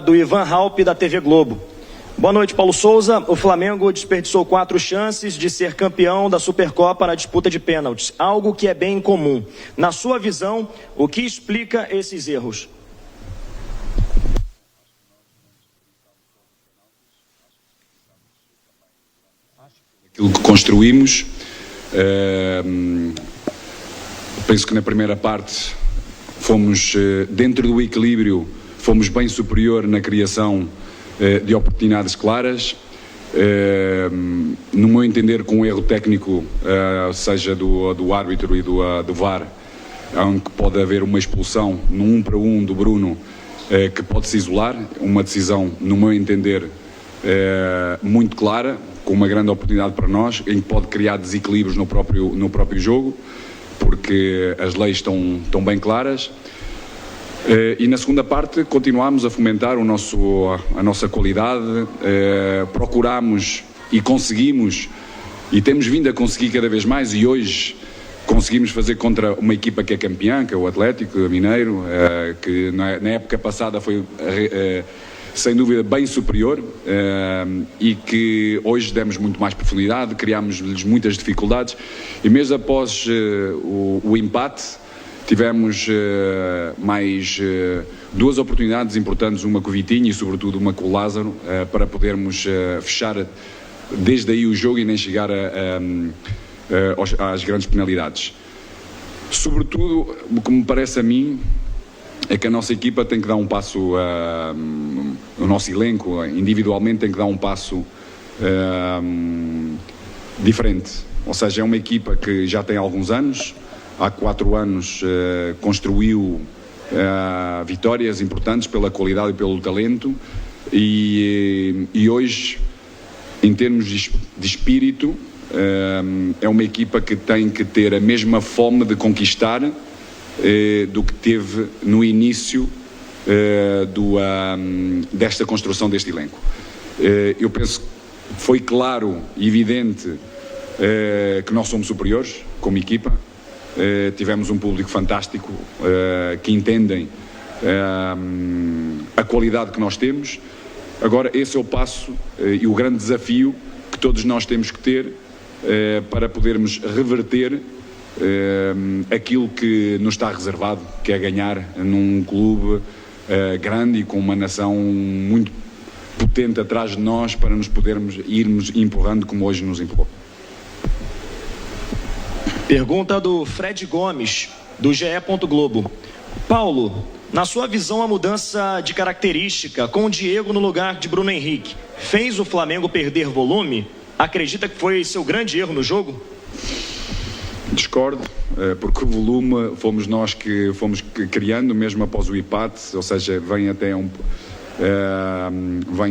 Do Ivan Halpe, da TV Globo. Boa noite, Paulo Souza. O Flamengo desperdiçou 4 chances de ser campeão da Supercopa na disputa de pênaltis, algo que é bem incomum. Na sua visão, o que explica esses erros? Aquilo que construímos, penso que na primeira parte fomos dentro do equilíbrio, fomos bem superior na criação de oportunidades claras, no meu entender com um erro técnico, seja do árbitro e do VAR, onde pode haver uma expulsão no 1 para 1 do Bruno, que pode se isolar, uma decisão, no meu entender, muito clara, com uma grande oportunidade para nós, em que pode criar desequilíbrios no próprio jogo, porque as leis estão bem claras. E na segunda parte continuámos a fomentar a nossa qualidade, procuramos e conseguimos, e temos vindo a conseguir cada vez mais, e hoje conseguimos fazer contra uma equipa que é campeã, que é o Atlético Mineiro, que na época passada foi sem dúvida bem superior, e que hoje demos muito mais profundidade, criámos-lhes muitas dificuldades, e mesmo após o empate tivemos mais 2 oportunidades importantes, uma com o Vitinho e sobretudo uma com o Lázaro, para podermos fechar desde aí o jogo e nem chegar às grandes penalidades. Sobretudo, o que me parece a mim é que a nossa equipa tem que dar um passo, o nosso elenco individualmente tem que dar um passo diferente, ou seja, é uma equipa que já tem alguns anos, há 4 anos construiu vitórias importantes pela qualidade e pelo talento, e hoje, em termos de espírito, é uma equipa que tem que ter a mesma fome de conquistar do que teve no início desta construção deste elenco. Eu penso que foi claro e evidente que nós somos superiores como equipa. Tivemos um público fantástico que entendem a qualidade que nós temos. Agora esse é o passo e o grande desafio que todos nós temos que ter para podermos reverter aquilo que nos está reservado, que é ganhar num clube grande e com uma nação muito potente atrás de nós, para nos podermos irmos empurrando como hoje nos empurrou. Pergunta do Fred Gomes, do GE. Globo. Paulo, na sua visão, a mudança de característica com o Diego no lugar de Bruno Henrique fez o Flamengo perder volume? Acredita que foi seu grande erro no jogo? Discordo, porque o volume fomos nós que fomos criando mesmo após o empate, ou seja, vem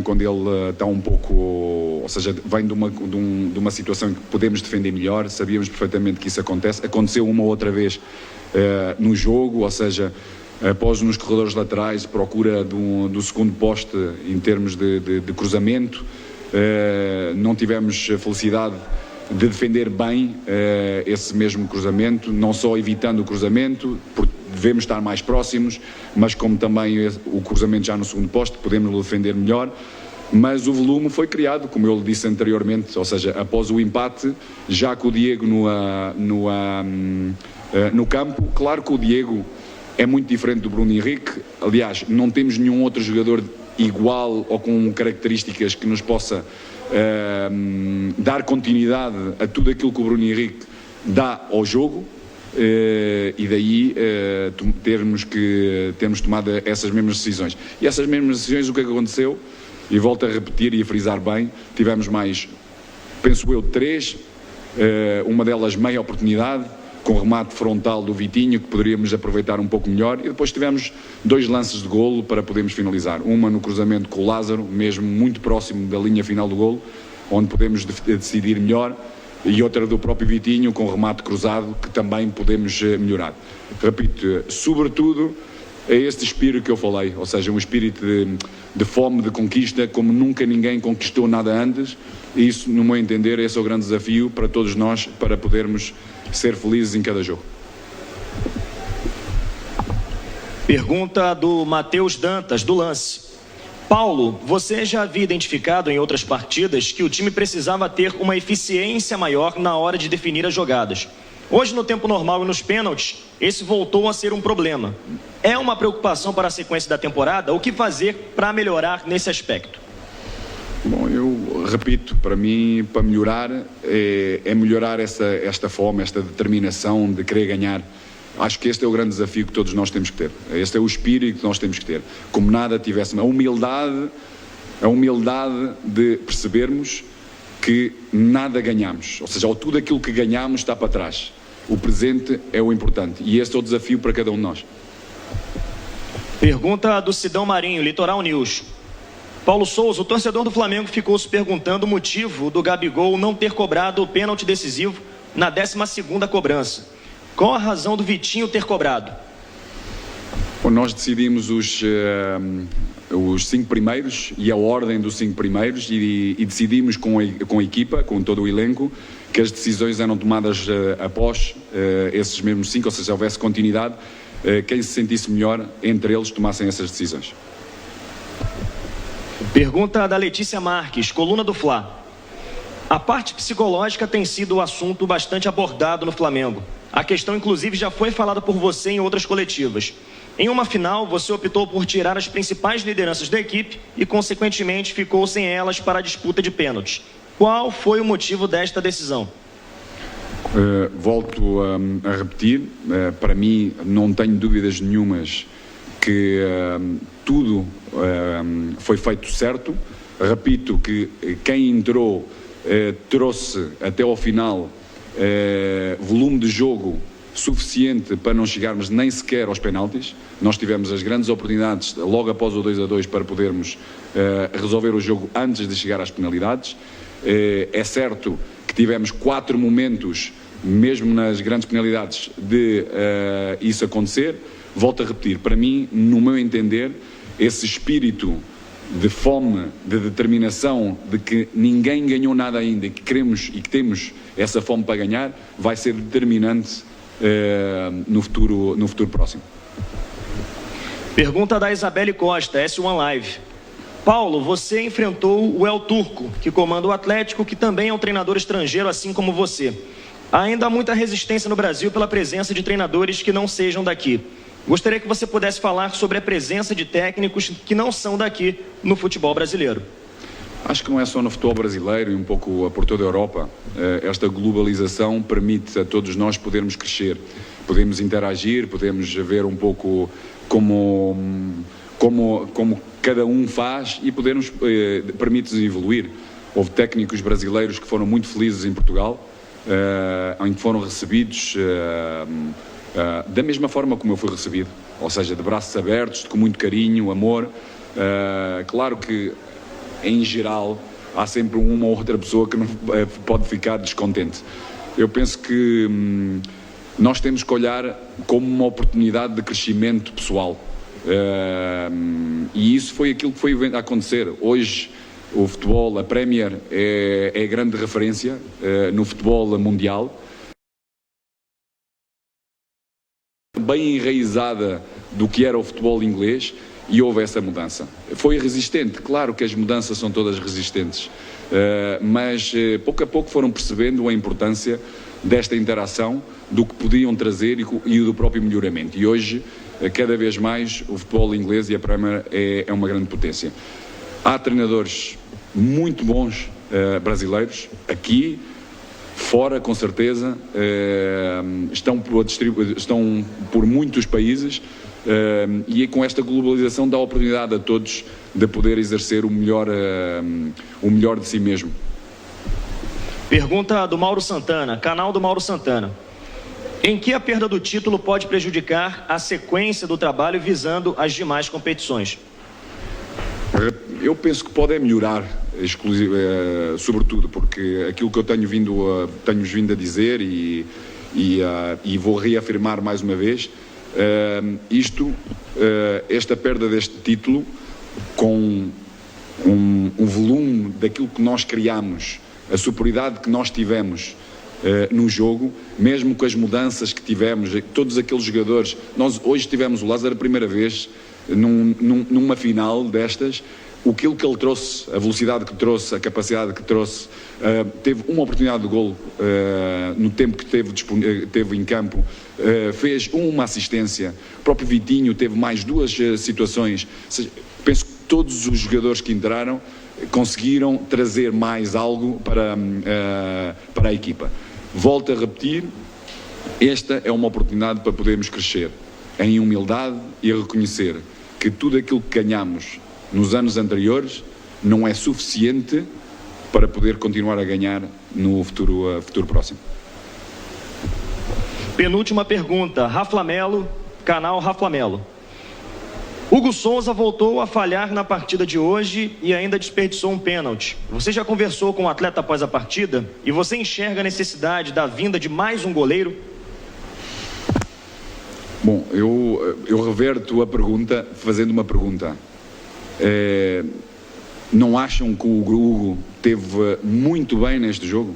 quando ele está um pouco, ou seja, vem de uma situação em que podemos defender melhor. Sabíamos perfeitamente que isso aconteceu uma ou outra vez no jogo, ou seja, após nos corredores laterais, procura do segundo poste em termos de cruzamento, não tivemos a felicidade de defender bem esse mesmo cruzamento, não só evitando o cruzamento, porque devemos estar mais próximos, mas como também o cruzamento já no segundo posto, podemos defender melhor. Mas o volume foi criado, como eu lhe disse anteriormente, ou seja, após o empate, já com o Diego no campo. Claro que o Diego é muito diferente do Bruno Henrique, aliás, não temos nenhum outro jogador igual ou com características que nos possa dar continuidade a tudo aquilo que o Bruno Henrique dá ao jogo, e daí termos tomado essas mesmas decisões. E essas mesmas decisões, o que aconteceu, e volto a repetir e a frisar bem, tivemos mais, penso eu, 3, uma delas meia oportunidade, com remate frontal do Vitinho, que poderíamos aproveitar um pouco melhor, e depois tivemos 2 lances de golo para podermos finalizar. Uma no cruzamento com o Lázaro, mesmo muito próximo da linha final do golo, onde podemos decidir melhor, e outra do próprio Vitinho, com remate cruzado, que também podemos melhorar. Repito, sobretudo é este espírito que eu falei, ou seja, um espírito de fome, de conquista, como nunca ninguém conquistou nada antes. E isso, no meu entender, esse é o grande desafio para todos nós, para podermos ser felizes em cada jogo. Pergunta do Matheus Dantas, do Lance. Paulo, você já havia identificado em outras partidas que o time precisava ter uma eficiência maior na hora de definir as jogadas. Hoje, no tempo normal e nos pênaltis, esse voltou a ser um problema. É uma preocupação para a sequência da temporada? O que fazer para melhorar nesse aspecto? Bom, eu repito, para mim, para melhorar, é melhorar esta fome, esta determinação de querer ganhar. Acho que este é o grande desafio que todos nós temos que ter. Este é o espírito que nós temos que ter. Como nada tivéssemos. A humildade de percebermos que nada ganhamos. Ou seja, tudo aquilo que ganhamos está para trás. O presente é o importante. E este é o desafio para cada um de nós. Pergunta do Sidão Marinho, Litoral News. Paulo Souza, o torcedor do Flamengo ficou se perguntando o motivo do Gabigol não ter cobrado o pênalti decisivo na 12ª cobrança. Qual a razão do Vitinho ter cobrado? Bom, nós decidimos os 5 primeiros e a ordem dos 5 primeiros e decidimos com a equipa, com todo o elenco, que as decisões eram tomadas após esses mesmos 5, ou seja, houvesse continuidade, quem se sentisse melhor entre eles tomassem essas decisões. Pergunta da Letícia Marques, coluna do Fla. A parte psicológica tem sido um assunto bastante abordado no Flamengo. A questão, inclusive, já foi falada por você em outras coletivas. Em uma final, você optou por tirar as principais lideranças da equipe e, consequentemente, ficou sem elas para a disputa de pênaltis. Qual foi o motivo desta decisão? Volto a repetir, para mim não tenho dúvidas nenhumas que tudo foi feito certo. Repito que quem entrou trouxe até ao final volume de jogo suficiente para não chegarmos nem sequer aos penaltis. Nós tivemos as grandes oportunidades logo após o 2-2 para podermos resolver o jogo antes de chegar às penalidades. É certo que tivemos 4 momentos, mesmo nas grandes penalidades, de isso acontecer. Volto a repetir, para mim, no meu entender, esse espírito de fome, de determinação, de que ninguém ganhou nada ainda e que queremos e que temos essa fome para ganhar, vai ser determinante no futuro próximo. Pergunta da Isabelle Costa, S1 Live. Paulo, você enfrentou o El Turco, que comanda o Atlético, que também é um treinador estrangeiro, assim como você. Ainda há muita resistência no Brasil pela presença de treinadores que não sejam daqui. Gostaria que você pudesse falar sobre a presença de técnicos que não são daqui no futebol brasileiro. Acho que não é só no futebol brasileiro e um pouco por toda a Europa. Esta globalização permite a todos nós podermos crescer, podemos interagir, podemos ver um pouco como cada um faz e permite-nos evoluir. Houve técnicos brasileiros que foram muito felizes em Portugal, em que foram recebidos da mesma forma como eu fui recebido, ou seja, de braços abertos, com muito carinho, amor. Claro que, em geral, há sempre uma ou outra pessoa que não pode ficar descontente. Eu penso que nós temos que olhar como uma oportunidade de crescimento pessoal. E isso foi aquilo que foi a acontecer. Hoje, o futebol, a Premier, é a grande referência no futebol mundial. Bem enraizada do que era o futebol inglês, e houve essa mudança. Foi resistente, claro que as mudanças são todas resistentes, mas pouco a pouco foram percebendo a importância desta interação, do que podiam trazer e do próprio melhoramento. E hoje, cada vez mais, o futebol inglês e a Premier é uma grande potência. Há treinadores muito bons brasileiros, aqui, fora, com certeza, estão por muitos países, e com esta globalização dá a oportunidade a todos de poder exercer o melhor de si mesmo. Pergunta do Mauro Santana, canal do Mauro Santana. Em que a perda do título pode prejudicar a sequência do trabalho visando as demais competições? Eu penso que pode melhorar, sobretudo, porque aquilo que eu tenho vindo a dizer e vou reafirmar mais uma vez, esta perda deste título, com um volume daquilo que nós criamos, a superioridade que nós tivemos no jogo, mesmo com as mudanças que tivemos, todos aqueles jogadores. Nós hoje tivemos o Lázaro a primeira vez numa final destas, aquilo que ele trouxe, a velocidade que trouxe, a capacidade que trouxe, teve uma oportunidade de golo no tempo que teve em campo, fez uma assistência, o próprio Vitinho teve mais 2 situações. Penso que todos os jogadores que entraram conseguiram trazer mais algo para a equipa. Volto a repetir, esta é uma oportunidade para podermos crescer em humildade e a reconhecer que tudo aquilo que ganhamos nos anos anteriores não é suficiente para poder continuar a ganhar no futuro próximo. Penúltima pergunta, Raflamelo, canal Raflamelo. Hugo Souza voltou a falhar na partida de hoje e ainda desperdiçou um pênalti. Você já conversou com o atleta após a partida e você enxerga a necessidade da vinda de mais um goleiro? Bom, eu reverto a pergunta fazendo uma pergunta. Não acham que o Hugo teve muito bem neste jogo?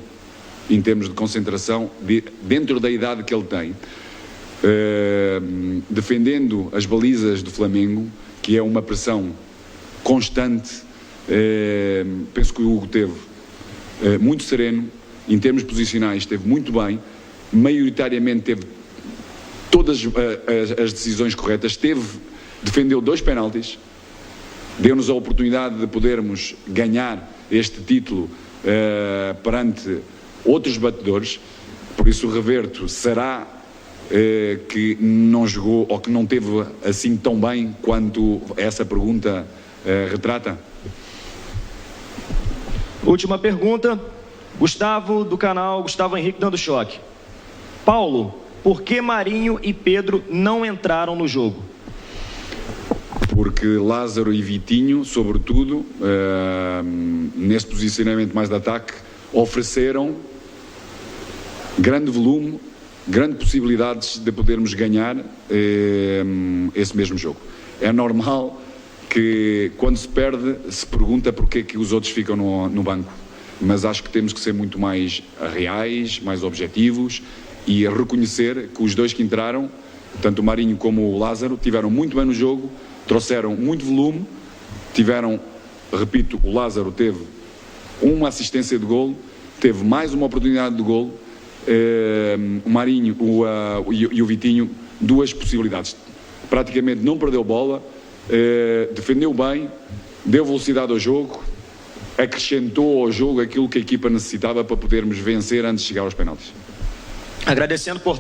Em termos de concentração, dentro da idade que ele tem, defendendo as balizas do Flamengo, que é uma pressão constante. Penso que o Hugo teve muito sereno, em termos posicionais esteve muito bem, maioritariamente teve todas as decisões corretas, defendeu 2 penaltis, deu-nos a oportunidade de podermos ganhar este título perante outros batedores. Por isso reverto, será que não jogou ou que não teve assim tão bem quanto essa pergunta retrata? Última pergunta, Gustavo, do canal Gustavo Henrique dando choque. Paulo, por que Marinho e Pedro não entraram no jogo? Porque Lázaro e Vitinho, sobretudo, nesse posicionamento mais de ataque, ofereceram grande volume, grandes possibilidades de podermos ganhar esse mesmo jogo. É normal que quando se perde se pergunta porque é que os outros ficam no banco, mas acho que temos que ser muito mais reais, mais objetivos e reconhecer que os 2 que entraram, tanto o Marinho como o Lázaro, tiveram muito bem no jogo, trouxeram muito volume, repito, o Lázaro teve uma assistência de golo, teve mais uma oportunidade de golo, o Marinho e o Vitinho 2 possibilidades, praticamente não perdeu bola, defendeu bem, deu velocidade ao jogo, acrescentou ao jogo aquilo que a equipa necessitava para podermos vencer antes de chegar aos penaltis. Agradecendo, portanto,